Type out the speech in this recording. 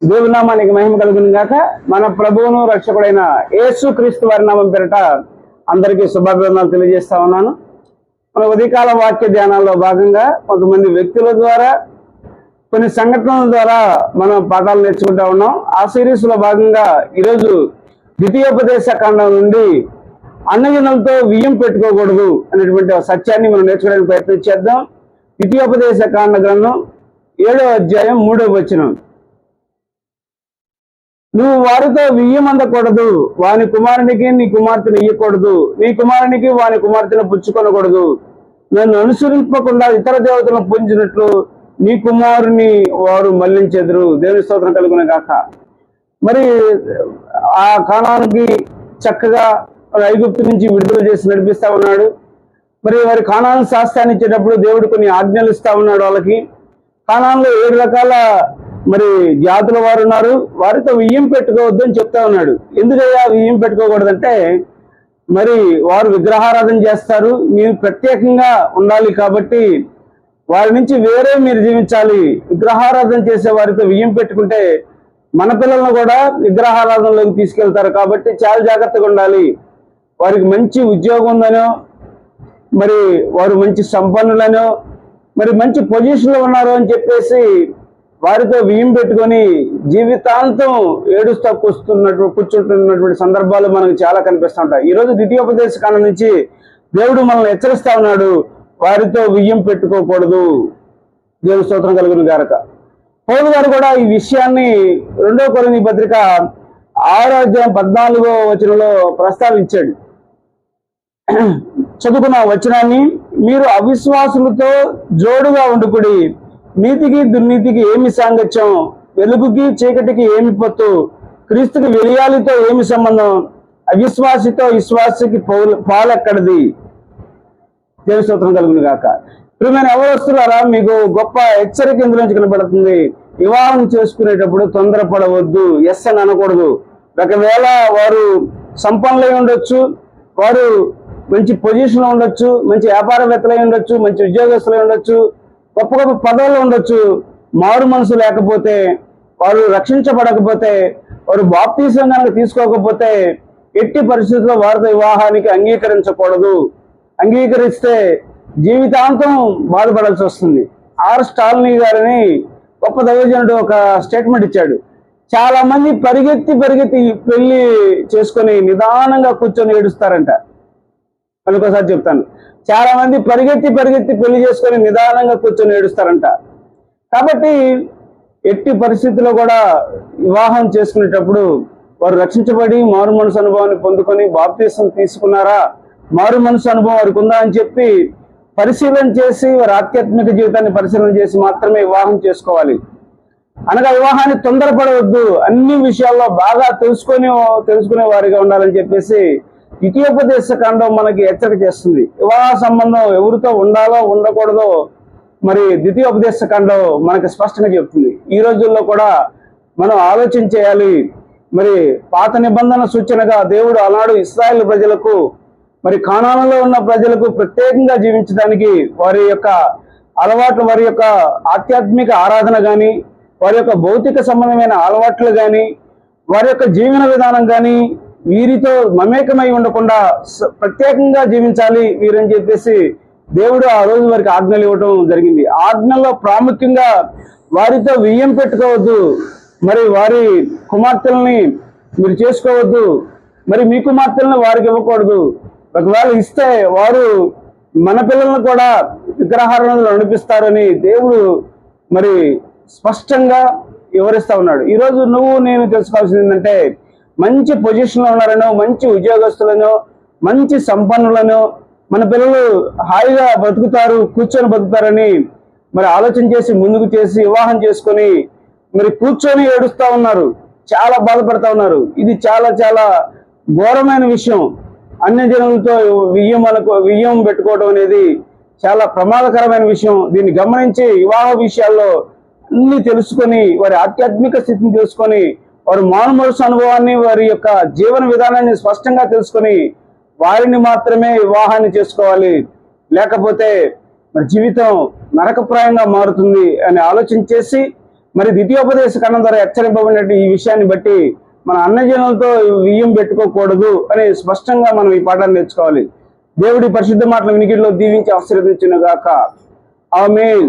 దేవుని నామానికి మహిమ కలుగును గాక. మన ప్రభువును రక్షకుడైన యేసు క్రీస్తు వారి నామం పేరిట అందరికీ శుభాభివందనాలు తెలియజేస్తా ఉన్నాను. మన ఉదయకాల వాక్య ధ్యానాల్లో భాగంగా కొంతమంది వ్యక్తుల ద్వారా కొన్ని సంఘటనల ద్వారా మనం పాఠాలు నేర్చుకుంటా ఉన్నాం. ఆ సిరీస్ లో భాగంగా ఈరోజు ద్వితీయోపదేశ కాండం నుండి అన్నజనులతో వియ్యం పెట్టుకోకూడదు అనేటువంటి సత్యాన్ని మనం నేర్చుకోవడానికి ప్రయత్నం చేద్దాం. ద్వితీయోపదేశ కాండ గ్రంథం 7వ అధ్యాయం 3వ వచనం. నువ్వు వారితో వియ్యం అందకూడదు, వాని కుమారునికి నీ కుమార్తెను ఇయ్యకూడదు, నీ కుమారునికి వాని కుమార్తెను పుచ్చుకొనకూడదు. నన్ను అనుసరింపకుండా ఇతర దేవతలను పూజించినట్లు నీ కుమారుని వారు మళ్లించెదరు. దేవుని స్తోత్రం కలుగును గాక. మరి ఆ కానానికి చక్కగా ఐగుప్తు నుంచి విడుదల చేసి నడిపిస్తా ఉన్నాడు. మరి వారి కానాను శాస్త్రాన్ని ఇచ్చేటప్పుడు దేవుడు కొన్ని ఆజ్ఞలు ఇస్తా ఉన్నాడు. వాళ్ళకి కానాన్లో 7 రకాల మరి జాతుల వారు ఉన్నారు. వారితో వియ్యం పెట్టుకోవద్దు అని చెప్తా ఉన్నాడు. ఎందుకయ్యా వియ్యం పెట్టుకోకూడదంటే, మరి వారు విగ్రహారాధన చేస్తారు, మీరు ప్రత్యేకంగా ఉండాలి కాబట్టి వారి నుంచి వేరే మీరు జీవించాలి. విగ్రహారాధన చేసే వారితో వియ్యం పెట్టుకుంటే మన పిల్లలను కూడా విగ్రహారాధనలోకి తీసుకెళ్తారు కాబట్టి చాలా జాగ్రత్తగా ఉండాలి. వారికి మంచి ఉద్యోగం ఉందనో, మరి వారు మంచి సంపన్నులనో, మరి మంచి పొజిషన్లో ఉన్నారు అని చెప్పేసి వారితో వియ్యం పెట్టుకొని జీవితాంతం ఏడుస్తూ కూర్చుంటున్నటువంటి సందర్భాలు మనకు చాలా కనిపిస్తూ ఉంటాయి. ఈరోజు ద్వితీయోపదేశ కాండం నుంచి దేవుడు మనల్ని హెచ్చరిస్తా ఉన్నాడు, వారితో వియ్యం పెట్టుకోకూడదు. దేవుని స్తోత్రం కలుగును గాక. పౌలు గారు కూడా ఈ విషయాన్ని 2వ కొరింథీ పత్రిక 6వ అధ్యాయం 14వ వచనంలో ప్రస్తావించాడు. చదువుకున్న వచనాన్ని, మీరు అవిశ్వాసులతో జోడుగా ఉండుకుడి, నీతికి దుర్నీతికి ఏమి సాంగత్యం, వెలుగుకి చీకటికి ఏమి పొత్తు, క్రీస్తుకి వెలియాలితో ఏమి సంబంధం, అవిశ్వాసితో విశ్వాసికి పాలెక్కడిది. దేవుని స్తోత్రం కలుగును గాక. ప్రియమైన యవనస్తులారా, మీకు గొప్ప హెచ్చరిక ఇందులో నుంచి కనబడుతుంది. వివాహం చేసుకునేటప్పుడు తొందరపడవద్దు, ఎస్ అని అనకూడదు. ఒకవేళ వారు సంపన్నులై ఉండొచ్చు, వారు మంచి పొజిషన్లో ఉండొచ్చు, మంచి వ్యాపారవేత్తలై ఉండొచ్చు, మంచి ఉద్యోగస్తులై ఉండొచ్చు, గొప్ప గొప్ప పదవుల్లో ఉండొచ్చు. మారు మనసు లేకపోతే, వారు రక్షించబడకపోతే, వారు బాప్తీసం కనుక తీసుకోకపోతే ఎట్టి పరిస్థితుల్లో వారితో వివాహానికి అంగీకరించకూడదు. అంగీకరిస్తే జీవితాంతం బాధపడాల్సి వస్తుంది. ఆర్ స్టాలినీ గారిని గొప్ప దైవజనుడు ఒక స్టేట్మెంట్ ఇచ్చాడు. చాలా మంది పరిగెత్తి పెళ్లి చేసుకొని నిదానంగా కూర్చొని ఏడుస్తారంట. మళ్ళీకోసారి చెప్తాను, చాలా మంది పరిగెత్తి పెళ్లి చేసుకొని నిదానంగా కూర్చొని ఏడుస్తారంట. కాబట్టి ఎట్టి పరిస్థితుల్లో కూడా వివాహం చేసుకునేటప్పుడు వారు రక్షించబడి మారు మనసు అనుభవాన్ని పొందుకొని బాప్తీసం తీసుకున్నారా, మారు మనసు అనుభవం వారికి ఉందా అని చెప్పి పరిశీలన చేసి, వారి ఆధ్యాత్మిక జీవితాన్ని పరిశీలన చేసి మాత్రమే వివాహం చేసుకోవాలి. అనగా వివాహాన్ని తొందరపడవద్దు, అన్ని విషయాల్లో బాగా తెలుసుకునే వారిగా ఉండాలని చెప్పేసి ద్వితీయోపదేశ కాండం మనకి హెచ్చరిక చేస్తుంది. వివాహ సంబంధం ఎవరితో ఉండాలో ఉండకూడదో మరి ద్వితీయోపదేశ కాండం మనకి స్పష్టంగా చెప్తుంది. ఈ రోజుల్లో కూడా మనం ఆలోచన చేయాలి. మరి పాత నిబంధన సూచనగా దేవుడు ఆనాడు ఇశ్రాయేలు ప్రజలకు, మరి కానానులో ఉన్న ప్రజలకు ప్రత్యేకంగా జీవించడానికి వారి యొక్క అలవాట్లు, వారి యొక్క ఆధ్యాత్మిక ఆరాధన కానీ, వారి యొక్క భౌతిక సంబంధమైన అలవాట్లు కానీ, వారి యొక్క జీవన విధానం కానీ వీరితో మమేకమై ఉండకుండా ప్రత్యేకంగా జీవించాలి వీరని చెప్పేసి దేవుడు ఆ రోజు వారికి ఆజ్ఞలు ఇవ్వడం జరిగింది. ఆజ్ఞల్లో ప్రాముఖ్యంగా వారితో వియ్యం పెట్టుకోవద్దు, మరి వారి కుమార్తెల్ని మీరు చేసుకోవద్దు, మరి మీ కుమార్తెలను వారికి ఇవ్వకూడదు. ఒకవేళ ఇస్తే వారు మన పిల్లలను కూడా విగ్రహారాధనలో నడిపిస్తారని దేవుడు మరి స్పష్టంగా వివరిస్తా ఉన్నాడు. ఈరోజు నువ్వు నేను తెలుసుకోవాల్సింది ఏంటంటే, మంచి పొజిషన్లో ఉన్నారనో, మంచి ఉద్యోగస్తులను, మంచి సంపన్నులను మన పిల్లలు హాయిగా కూర్చొని బతుకుతారని మరి ఆలోచన చేసి ముందుకు చేసి వివాహం చేసుకొని మరి కూర్చొని ఏడుస్తూ ఉన్నారు, చాలా బాధపడతా ఉన్నారు. ఇది చాలా చాలా ఘోరమైన విషయం. అన్య జనులతో వియ్యం పెట్టుకోవడం అనేది చాలా ప్రమాదకరమైన విషయం. దీన్ని గమనించి వివాహ విషయాల్లో అన్ని తెలుసుకొని, వారి ఆధ్యాత్మిక స్థితిని తెలుసుకొని, వారి మారు మనసు అనుభవాన్ని, వారి యొక్క జీవన విధానాన్ని స్పష్టంగా తెలుసుకొని వారిని మాత్రమే వివాహాన్ని చేసుకోవాలి. లేకపోతే మరి జీవితం నరకప్రాయంగా మారుతుంది అని ఆలోచన చేసి మరి ద్వితీయోపదేశ కాండం ద్వారా హెచ్చరింపబడినట్టు ఈ విషయాన్ని బట్టి మన అన్నజనులతో వియ్యం పెట్టుకోకూడదు అని స్పష్టంగా మనం ఈ పాఠాన్ని నేర్చుకోవాలి. దేవుడి పరిశుద్ధ మాటల వినికిడిలో దీవించి ఆశీర్వదించును గాక. ఆమేన్.